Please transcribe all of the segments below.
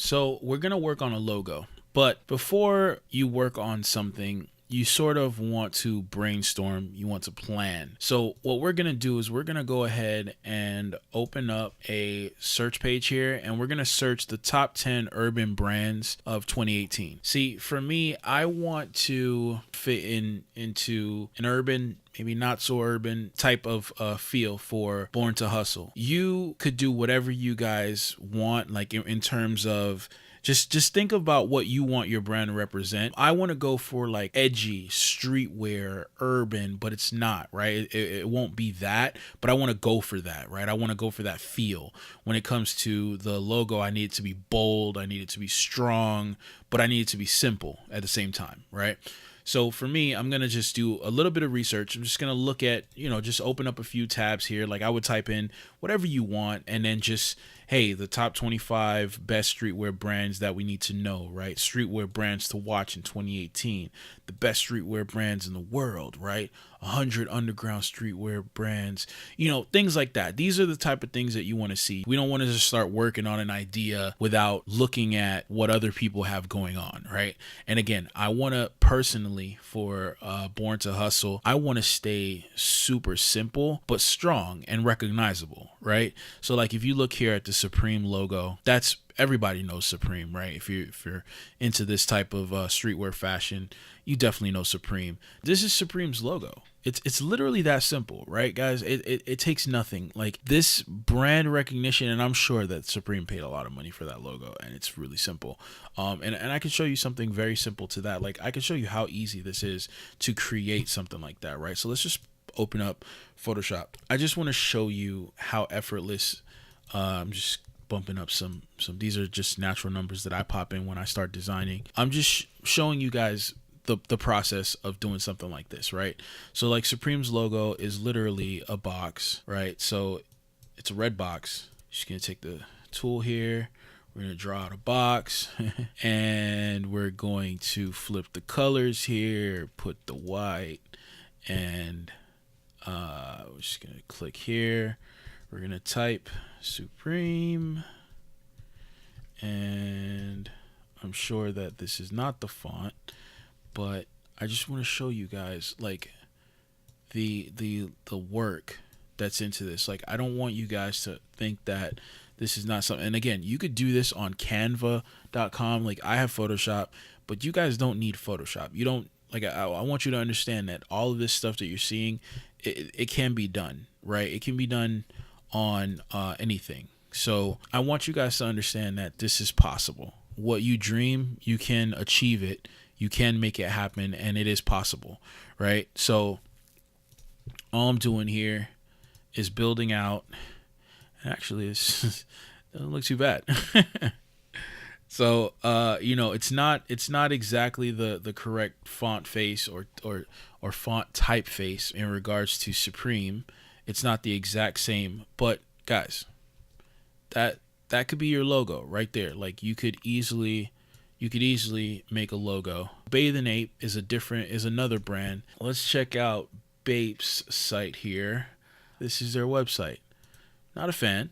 So we're going to work on a logo. But before you work on something, you sort of want to brainstorm, you want to plan. So what we're going to do is we're going to go ahead and open up a search page here, and we're going to search the top 10 urban brands of 2018. See, for me, I want to fit into an urban, maybe not so urban type of feel for Born to Hustle. You could do whatever you guys want, like in terms of just think about what you want your brand to represent. I want to go for like edgy, streetwear, urban, but it's not, right? It won't be that, but I want to go for that, right? I want to go for that feel. When it comes to the logo, I need it to be bold, I need it to be strong, but I need it to be simple at the same time, right? So for me, I'm going to just do a little bit of research. I'm just going to look at, just open up a few tabs here. Like I would type in whatever you want and then just, hey, the top 25 best streetwear brands that we need to know, right? Streetwear brands to watch in 2018. The best streetwear brands in the world, right? 100 underground streetwear brands, things like that. These are the type of things that you want to see. We don't want to just start working on an idea without looking at what other people have going on, right? And again, I want to personally, for Born to Hustle, I want to stay super simple, but strong and recognizable, right? So like if you look here at the Supreme logo, that's everybody knows Supreme, right? If you're into this type of streetwear fashion, you definitely know Supreme. This is Supreme's logo. It's literally that simple, right, guys? It takes nothing. Like this brand recognition, and I'm sure that Supreme paid a lot of money for that logo, and it's really simple. And I can show you something very simple to that. Like I can show you how easy this is to create something like that, right? So let's just open up Photoshop. I just want to show you how effortless. I'm just bumping up some. These are just natural numbers that I pop in when I start designing. I'm just showing you guys the process of doing something like this, right? So like Supreme's logo is literally a box, right? So it's a red box. Just gonna take the tool here. We're gonna draw out a box and we're going to flip the colors here, put the white, and we're just gonna click here. We're gonna type Supreme, and I'm sure that this is not the font, but I just want to show you guys like the work that's into this. Like I don't want you guys to think that this is not something. And again, you could do this on canva.com. Like I have Photoshop, but you guys don't need Photoshop. You don't like I want you to understand that all of this stuff that you're seeing, it can be done, right? It can be done on anything. So I want you guys to understand that this is possible. What you dream, you can achieve it. You can make it happen, and it is possible, right? So all I'm doing here is building out. Actually, it doesn't look too bad. So it's not exactly the correct font face or font typeface in regards to Supreme. It's not the exact same, but guys, that could be your logo right there. Like you could easily make a logo. Bathe and Ape is another brand. Let's check out Bape's site here. This is their website. Not a fan.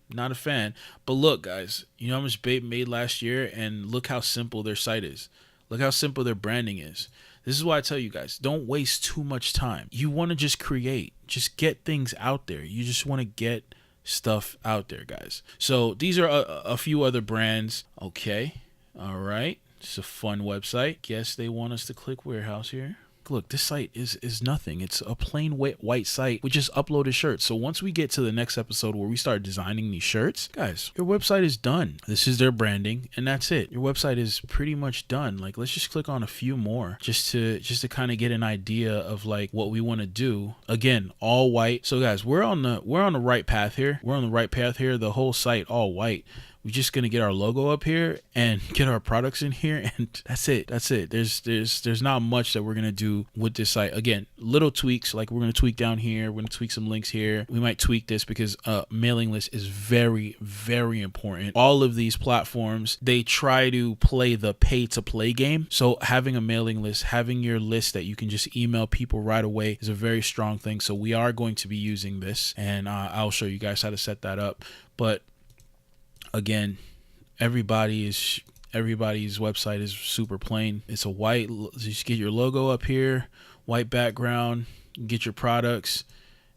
But look, guys, you know how much Bape made last year, and look how simple their site is. Look how simple their branding is. This is why I tell you guys, don't waste too much time. You want to just create. Just get things out there. You just want to get stuff out there, guys. So these are a few other brands. Okay. All right. It's a fun website. Guess they want us to click warehouse here. Look, this site is nothing. It's a plain white site. We just uploaded shirts. So once we get to the next episode where we start designing these shirts, guys, your website is done. This is their branding, and that's it. Your website is pretty much done. Like, let's just click on a few more just to kind of get an idea of like what we want to do. Again, all white. So guys, we're on the right path here. The whole site all white. We're just gonna get our logo up here and get our products in here, and that's it. There's not much that we're gonna do with this site. Again, little tweaks, like we're gonna tweak down here, we're gonna tweak some links here. We might tweak this because mailing list is very, very important. All of these platforms, they try to play the pay to play game. So having a mailing list, having your list that you can just email people right away is a very strong thing. So we are going to be using this, and I'll show you guys how to set that up. But again, everybody's website is super plain. It's a white. Just get your logo up here, white background. Get your products,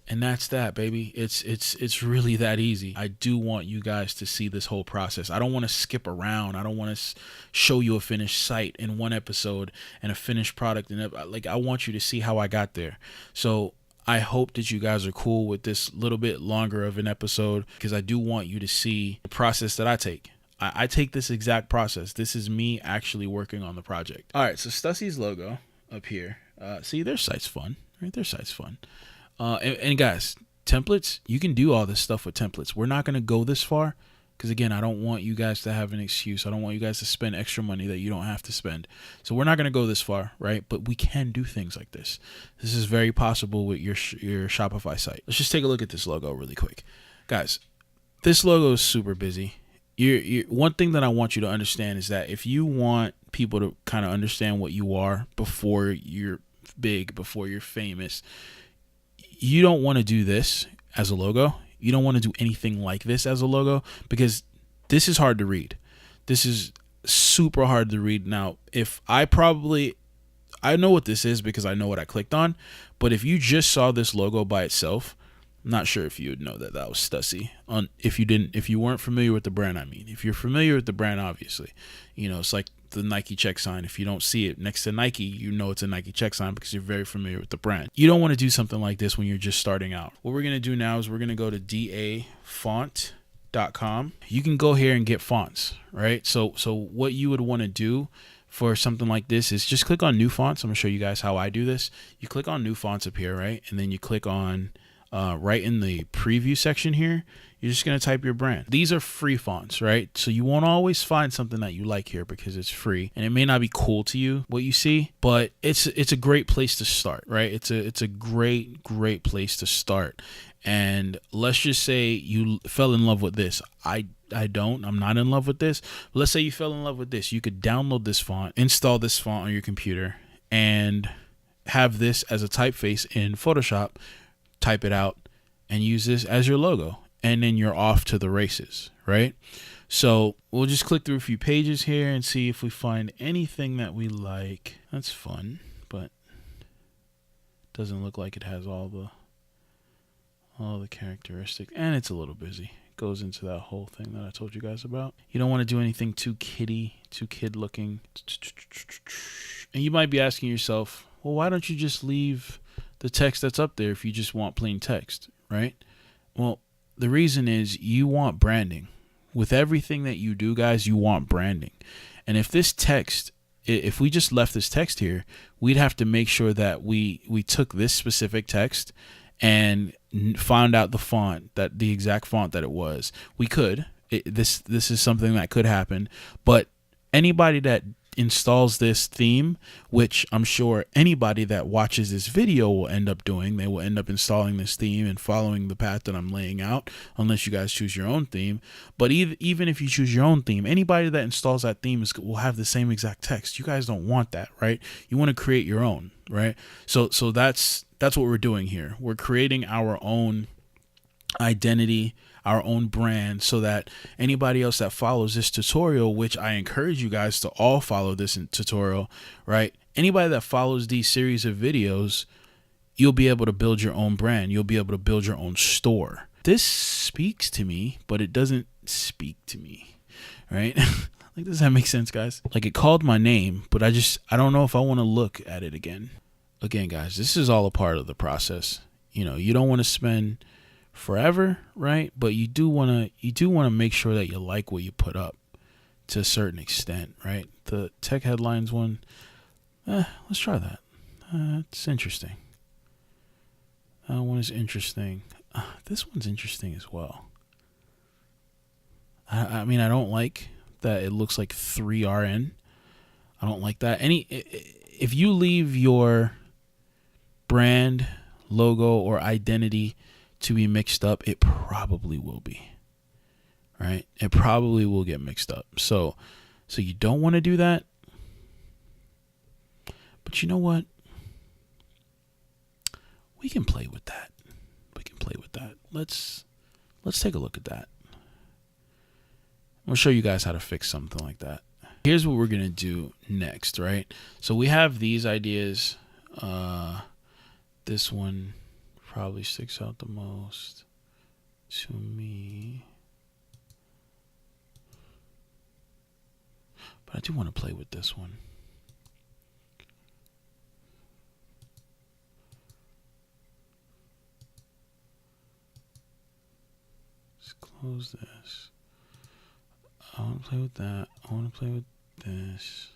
and that's that, baby. It's really that easy. I do want you guys to see this whole process. I don't want to skip around. I don't want to show you a finished site in one episode and a finished product, and like I want you to see how I got there. So I hope that you guys are cool with this little bit longer of an episode, because I do want you to see the process that I take. I take this exact process. This is me actually working on the project. All right, so Stussy's logo up here. See, their site's fun. Right, their site's fun. And guys, templates, you can do all this stuff with templates. We're not going to go this far because, again, I don't want you guys to have an excuse. I don't want you guys to spend extra money that you don't have to spend. So we're not going to go this far, right? But we can do things like this. This is very possible with your Shopify site. Let's just take a look at this logo really quick. Guys, this logo is super busy. One thing that I want you to understand is that if you want people to kind of understand what you are before you're big, before you're famous, you don't want to do this as a logo. You don't want to do anything like this as a logo, because this is hard to read. This is super hard to read. Now, I know what this is because I know what I clicked on, but if you just saw this logo by itself, I'm not sure if you would know that was Stussy. If you weren't familiar with the brand, I mean. If you're familiar with the brand, obviously, it's like the Nike check sign. If you don't see it next to Nike, you know it's a Nike check sign because you're very familiar with the brand. You don't want to do something like this when you're just starting out. What we're going to do now is we're going to go to dafont.com. You can go here and get fonts, right? So what you would want to do for something like this is just click on new fonts. I'm going to show you guys how I do this. You click on new fonts up here, right? And then you click on right in the preview section here, you're just going to type your brand. These are free fonts, right? So you won't always find something that you like here because it's free, and it may not be cool to you what you see, but it's a great place to start, right? It's a great place to start. And let's just say you fell in love with this. I'm not in love with this. But let's say you fell in love with this. You could download this font, install this font on your computer, and have this as a typeface in Photoshop, type it out, and use this as your logo. And then you're off to the races, right? So we'll just click through a few pages here and see if we find anything that we like. That's fun, but doesn't look like it has all the characteristics, and it's a little busy. It goes into that whole thing that I told you guys about. You don't want to do anything too kid looking. And you might be asking yourself, well, why don't you just leave the text that's up there if you just want plain text, right? Well, the reason is you want branding. With everything that you do, guys, you want branding. And if we just left this text here, we'd have to make sure that we took this specific text and found out the exact font that it was. We could. This is something that could happen. But anybody that installs this theme, which I'm sure anybody that watches this video will end up doing, they will end up installing this theme and following the path that I'm laying out, unless you guys choose your own theme. But even if you choose your own theme, anybody that installs that theme will have the same exact text. You guys don't want that, right? You want to create your own, right? So that's what we're doing here. We're creating our own identity, our own brand, so that anybody else that follows this tutorial, which I encourage you guys to all follow this tutorial, right? Anybody that follows these series of videos, you'll be able to build your own brand. You'll be able to build your own store. This speaks to me, but it doesn't speak to me, right? Like, does that make sense, guys? Like, it called my name, but I don't know if I want to look at it again. Again, guys, this is all a part of the process. You don't want to spend forever, right? But you do want to make sure that you like what you put up to a certain extent, right? The tech headlines one, let's try that. It's interesting. That one is interesting. This one's interesting as well. I mean, I don't like that it looks like 3RN. I don't like that. If you leave your brand, logo, or identity to be mixed up, it probably will be, right? It probably will get mixed up. So you don't want to do that. But you know what? We can play with that. Let's take a look at that. I'll show you guys how to fix something like that. Here's what we're gonna do next, right? So we have these ideas. This one probably sticks out the most to me, but I do want to play with this one. Let's close this. I want to play with that. I want to play with this.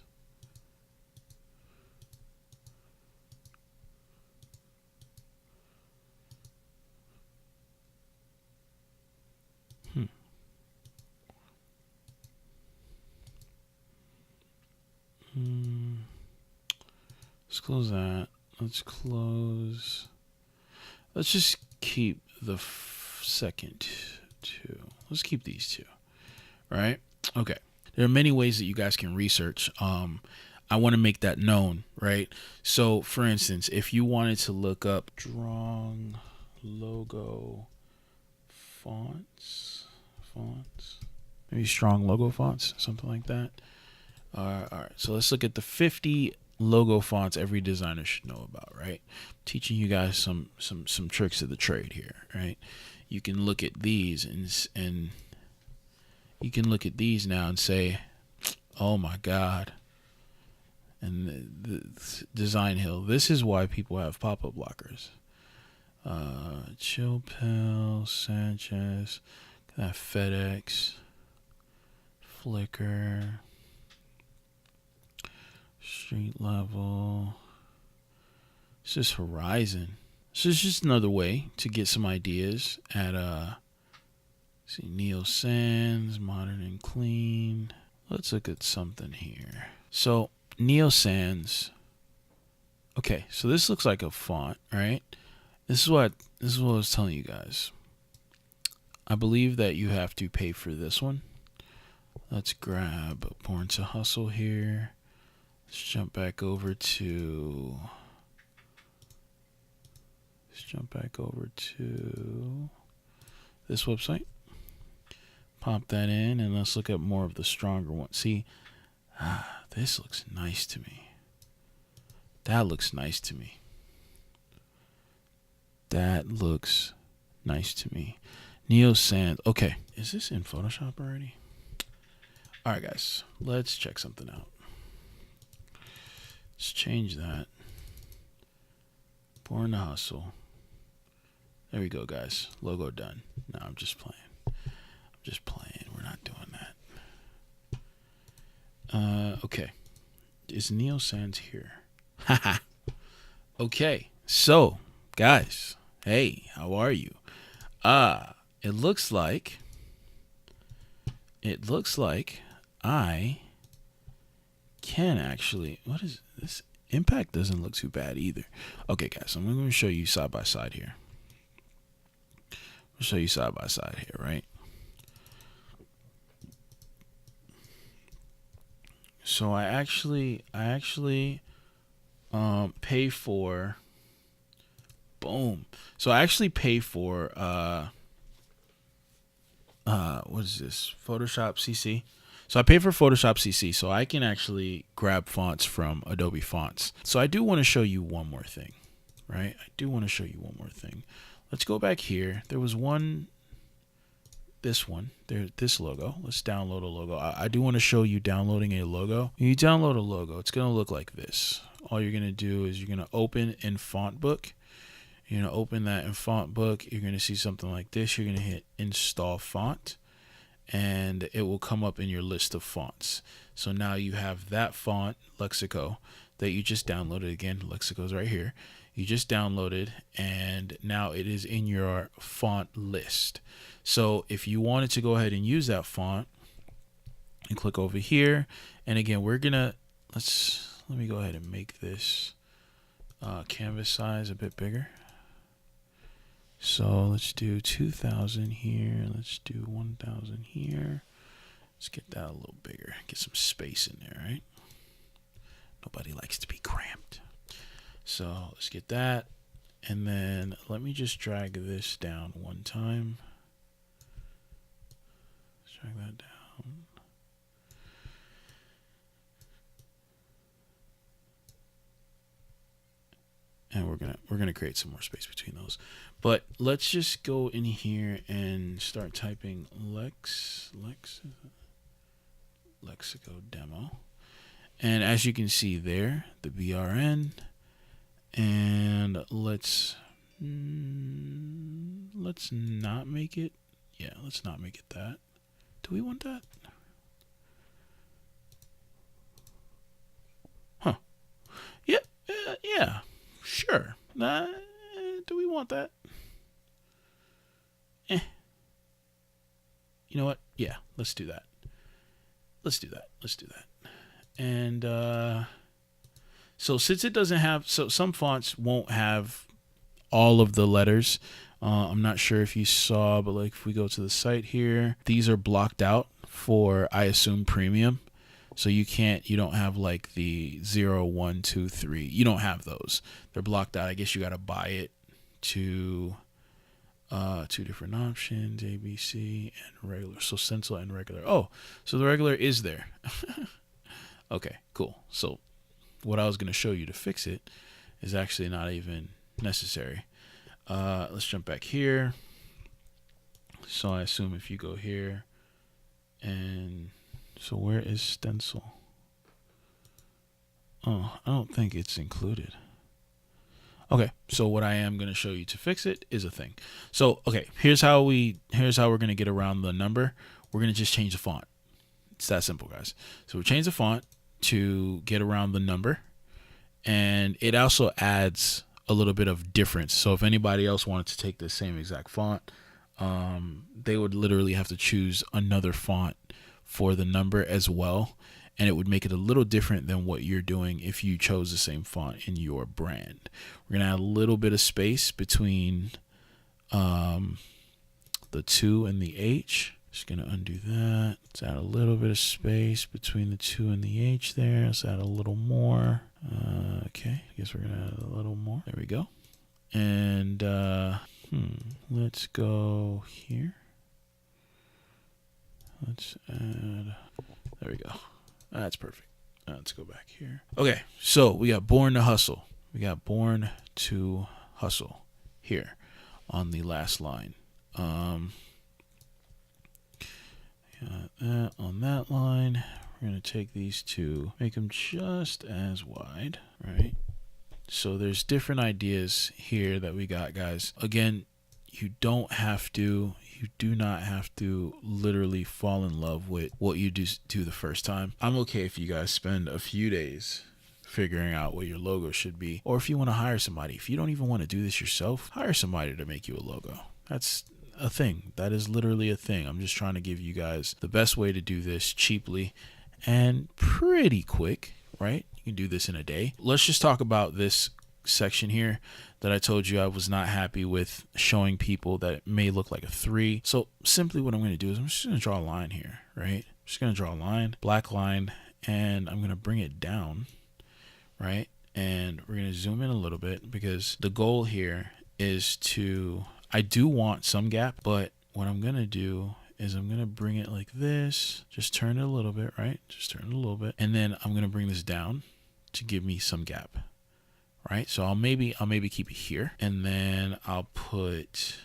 Let's close that. Let's just keep the second two. Let's keep these two. Right? Okay. There are many ways that you guys can research. I want to make that known, right? So, for instance, if you wanted to look up strong logo fonts, maybe strong logo fonts, something like that. All right. So let's look at the 50 logo fonts every designer should know about, right? Teaching you guys some tricks of the trade here, right? You can look at these and you can look at these now and say, oh my God. And the design hill. This is why people have pop-up blockers. Chill Pill, Sanchez, FedEx, Flickr, Street Level. This is Horizon. This is just another way to get some ideas at see, Neo Sans, Modern and Clean. Let's look at something here. So Neo Sans. Okay, so this looks like a font, right? This is what I was telling you guys. I believe that you have to pay for this one. Let's grab Born to Hustle here. Let's jump back over to this website. Pop that in and let's look at more of the stronger ones. See, this looks nice to me. That looks nice to me. That looks nice to me. Neo Sans. Okay, is this in Photoshop already? All right, guys, let's check something out. Let's change that. Born to Hustle. There we go, guys. Logo done. No, I'm just playing. We're not doing that. Okay. Is Neo Sans here? Haha. Okay. So, guys, hey, how are you? It looks like I can actually, what is this? Impact doesn't look too bad either. Okay, guys, I'm going to show you side by side here. Right? So I actually pay for, boom. So I actually pay for what is this? Photoshop CC. So I pay for Photoshop CC, so I can actually grab fonts from Adobe Fonts. So I do want to show you one more thing, right? Let's go back here. There was one, this logo. Let's download a logo. I do want to show you downloading a logo. When you download a logo, it's going to look like this. All you're going to do is you're going to open in Font Book. You're going to open that in Font Book. You're going to see something like this. You're going to hit Install Font, and it will come up in your list of fonts. So now you have that font, Lexico, that you just downloaded. Again, Lexico's right here. You just downloaded, and now it is in your font list. So if you wanted to go ahead and use that font, and click over here, and again, we're gonna let me go ahead and make this canvas size a bit bigger. So let's do 2000 here. Let's do 1000 here. Let's get that a little bigger. Get some space in there, right? Nobody likes to be cramped. So let's get that. And then let me just drag this down one time. Let's drag that down. and we're gonna create some more space between those. But let's just go in here and start typing lexico demo. And as you can see there, the BRN, and let's not make it. Yeah, let's not make it that. Do we want that? Huh. Yeah, yeah, sure. Do we want that? You know what? Yeah, let's do that. Let's do that. And so since it doesn't have, so some fonts won't have all of the letters. I'm not sure if you saw, but like if we go to the site here, these are blocked out for, I assume, premium. So you don't have like the 0, 1, 2, 3. You don't have those. They're blocked out. I guess you got to buy it to two different options, A, B, C, and regular. So stencil and regular. Oh, so the regular is there. Okay, cool. So what I was going to show you to fix it is actually not even necessary. Let's jump back here. So I assume if you go here, and so where is stencil? Oh, I don't think it's included. Okay, so what I am going to show you to fix it is a thing. So, okay, here's how we're going to get around the number. We're going to just change the font. It's that simple, guys. So we change the font to get around the number, and it also adds a little bit of difference. So if anybody else wanted to take the same exact font, they would literally have to choose another font for the number as well, and it would make it a little different than what you're doing if you chose the same font in your brand. We're gonna add a little bit of space between the 2 and the H. Just gonna undo that. Let's add a little bit of space between the 2 and the H there. Let's add a little more. Okay, I guess we're gonna add a little more. There we go. And let's go here. Let's add, there we go. That's perfect. Let's go back here. Okay, so we got Born to Hustle. We got Born to Hustle here on the last line. Got that on that line. We're going to take these two, make them just as wide, right? So there's different ideas here that we got, guys. Again, you do not have to literally fall in love with what you do the first time. I'm okay if you guys spend a few days figuring out what your logo should be, or if you want to hire somebody. If you don't even want to do this yourself, hire somebody to make you a logo. That's a thing. That is literally a thing. I'm just trying to give you guys the best way to do this cheaply and pretty quick, right? You can do this in a day. Let's just talk about this section here that I told you I was not happy with showing people that it may look like a 3. So simply what I'm going to do is I'm just going to draw a line here, right? I'm just going to draw a line, black line, and I'm going to bring it down, right? And we're going to zoom in a little bit because the goal here is to, I do want some gap, but what I'm going to do is I'm going to bring it like this, just turn it a little bit, right? Just turn it a little bit. And then I'm going to bring this down to give me some gap. Right, so I'll maybe keep it here, and then I'll put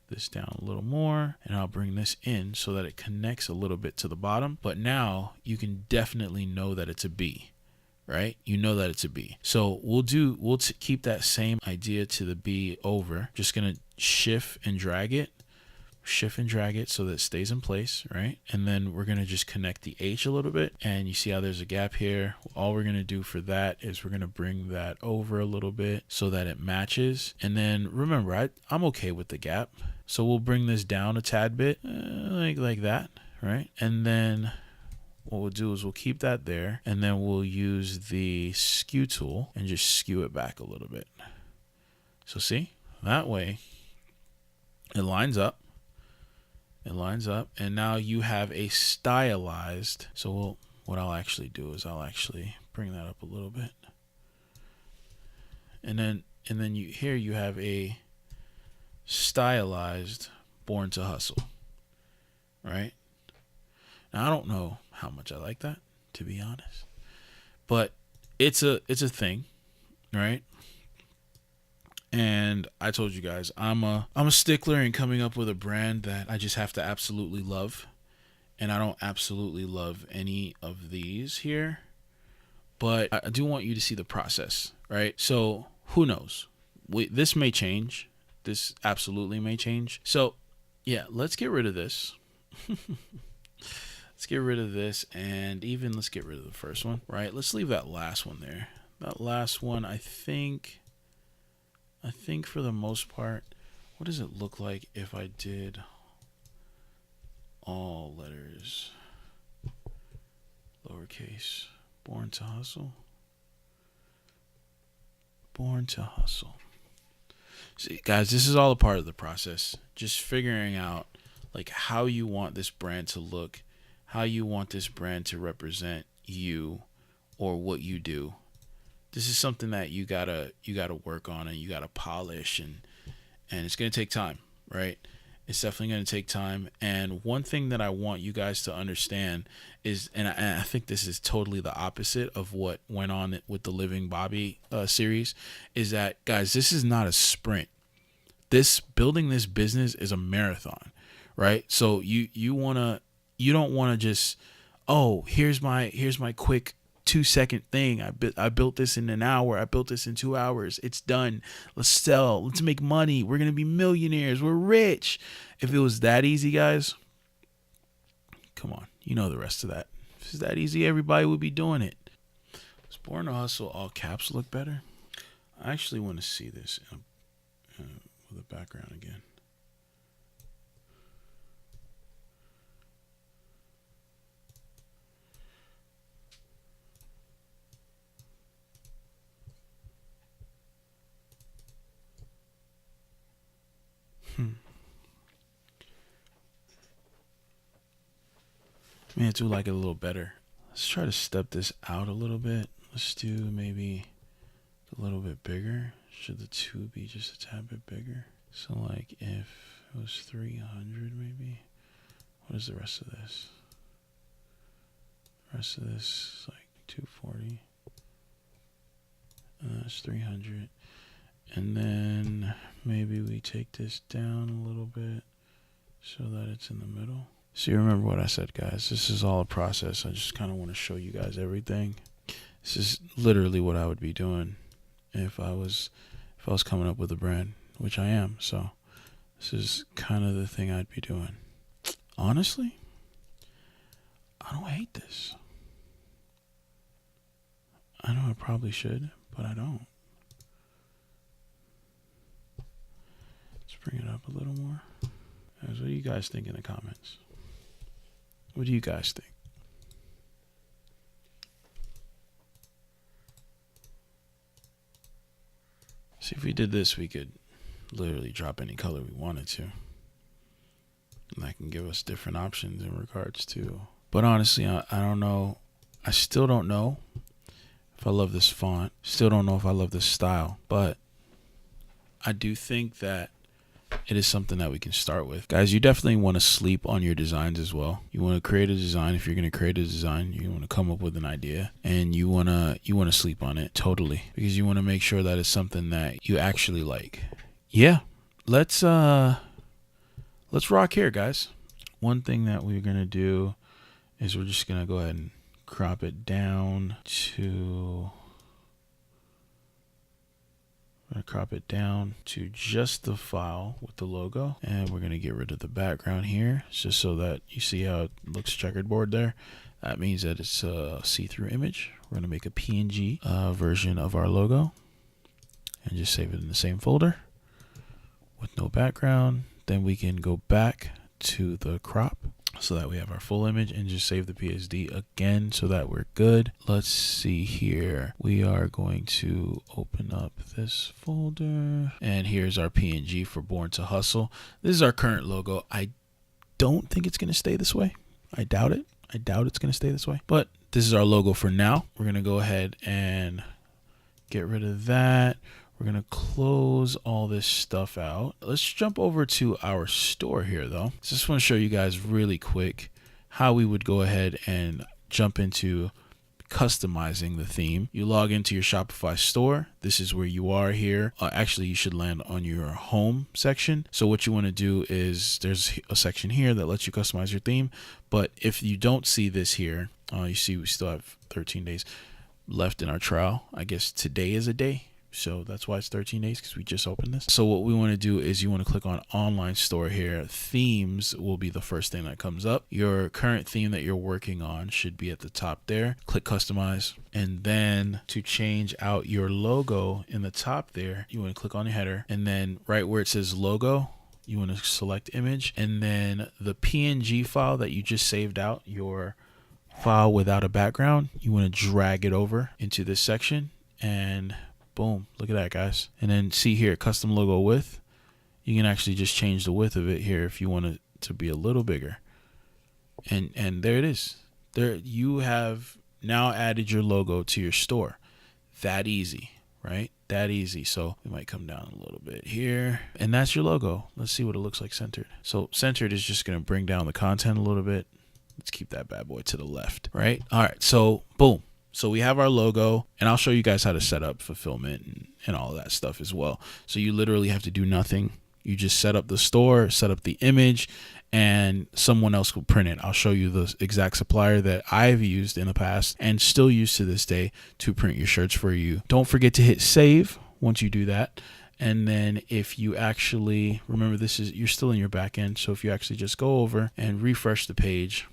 this down a little more, and I'll bring this in so that it connects a little bit to the bottom. But now you can definitely know that it's a B, right? You know that it's a B. So we'll keep that same idea to the B over. Just gonna shift and drag it so that it stays in place, right? And then we're gonna just connect the H a little bit, and you see how there's a gap here. All we're gonna do for that is we're gonna bring that over a little bit so that it matches. And then remember, I'm okay with the gap, so we'll bring this down a tad bit, like that, right? And then what we'll do is we'll keep that there, and then we'll use the skew tool and just skew it back a little bit. So see, that way it lines up. And now you have a stylized. So what I'll actually do is I'll actually bring that up a little bit, and then you have a stylized Born to Hustle, right? Now I don't know how much I like that, to be honest, but it's a thing, right? And I told you guys, I'm a stickler in coming up with a brand that I just have to absolutely love. And I don't absolutely love any of these here, but I do want you to see the process, right? So who knows? This may change. This absolutely may change. So yeah, let's get rid of this. Let's get rid of this, and even let's get rid of the first one, right? Let's leave that last one there. That last one, I think for the most part, what does it look like if I did all letters, lowercase, born to hustle? Born to hustle. See, guys, this is all a part of the process. Just figuring out like how you want this brand to look, how you want this brand to represent you or what you do. This is something that you gotta work on, and you gotta polish, and it's gonna take time, right? It's definitely gonna take time. And one thing that I want you guys to understand is, and I think this is totally the opposite of what went on with the Living Bobby series, is that, guys, this is not a sprint. Building this business is a marathon, right? So you don't wanna just, oh, here's my quick 2-second thing. I built this in an hour. I built this in 2 hours. It's done. Let's sell. Let's make money. We're going to be millionaires. We're rich. If it was that easy, guys, come on. You know the rest of that. If it's that easy, everybody would be doing it. Does Born to Hustle all caps look better? I actually want to see this with the background again. Man, I do like it a little better. Let's try to step this out a little bit. Let's do maybe a little bit bigger. Should the 2 be just a tad bit bigger? So like if it was 300 maybe. What is the rest of this? The rest of this is like 240. And that's 300. And then maybe we take this down a little bit so that it's in the middle. So you remember what I said, guys. This is all a process. I just kind of want to show you guys everything. This is literally what I would be doing if I was coming up with a brand, which I am. So this is kind of the thing I'd be doing. Honestly, I don't hate this. I know I probably should, but I don't. Let's bring it up a little more. Guys, what do you guys think in the comments? What do you guys think? See, if we did this, we could literally drop any color we wanted to. And that can give us different options in regards to. But honestly, I don't know. I still don't know if I love this font. Still don't know if I love this style. But I do think that it is something that we can start with. Guys, you definitely want to sleep on your designs as well. You want to create a design. If you're going to create a design, you want to come up with an idea, and you want to sleep on it totally, because you want to make sure that it's something that you actually like. Yeah. Let's rock here, guys. One thing that we're going to do is we're just going to go ahead and crop it down to just the file with the logo, and we're going to get rid of the background here, just so that you see how it looks checkerboard there. That means that it's a see-through image. We're going to make a PNG version of our logo and just save it in the same folder with no background. Then we can go back to the crop so that we have our full image, and just save the PSD again so that we're good. Let's see here. We are going to open up this folder, and here's our PNG for Born to Hustle. This is our current logo. I don't think it's going to stay this way. I doubt it. I doubt it's going to stay this way, but this is our logo for now. We're going to go ahead and get rid of that. We're going to close all this stuff out. Let's jump over to our store here, though. Just want to show you guys really quick how we would go ahead and jump into customizing the theme. You log into your Shopify store. This is where you are here. Actually, you should land on your home section. So what you want to do is there's a section here that lets you customize your theme. But if you don't see this here, you see we still have 13 days left in our trial. I guess today is a day. So that's why it's 13 days, because we just opened this. So what we want to do is you want to click on online store here. Themes will be the first thing that comes up. Your current theme that you're working on should be at the top there. Click customize. And then to change out your logo in the top there, you want to click on the header. And then right where it says logo, you want to select image. And then the PNG file that you just saved out, your file without a background, you want to drag it over into this section, and boom, look at that, guys. And then see here, custom logo width. You can actually just change the width of it here if you want it to be a little bigger. And there it is. There you have now added your logo to your store. That easy, right? That easy. So we might come down a little bit here, and that's your logo. Let's see what it looks like centered. So centered is just going to bring down the content a little bit. Let's keep that bad boy to the left, right? All right, so boom. So we have our logo, and I'll show you guys how to set up fulfillment and all of that stuff as well. So you literally have to do nothing. You just set up the store, set up the image, and someone else will print it. I'll show you the exact supplier that I've used in the past and still use to this day to print your shirts for you. Don't forget to hit save once you do that. And then if you actually, remember this is, you're still in your back end. So if you actually just go over and refresh the page,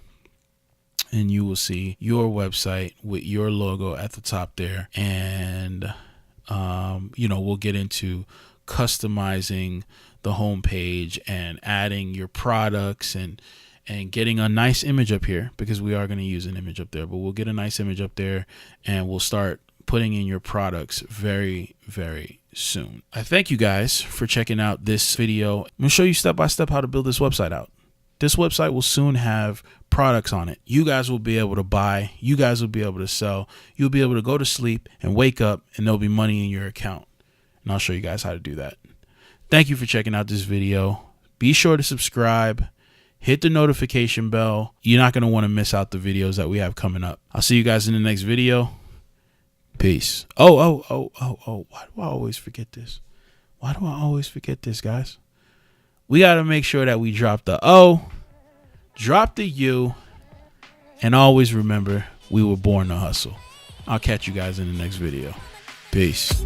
and you will see your website with your logo at the top there. And, we'll get into customizing the home page and adding your products and getting a nice image up here, because we are going to use an image up there, but we'll get a nice image up there and we'll start putting in your products very, very soon. I thank you guys for checking out this video. I'm going to show you step by step how to build this website out. This website will soon have products on it. You guys will be able to buy. You guys will be able to sell. You'll be able to go to sleep and wake up, and there'll be money in your account. And I'll show you guys how to do that. Thank you for checking out this video. Be sure to subscribe. Hit the notification bell. You're not going to want to miss out the videos that we have coming up. I'll see you guys in the next video. Peace. Oh. Why do I always forget this? Why do I always forget this, guys? We got to make sure that we drop the O, drop the U, and always remember we were born to hustle. I'll catch you guys in the next video. Peace.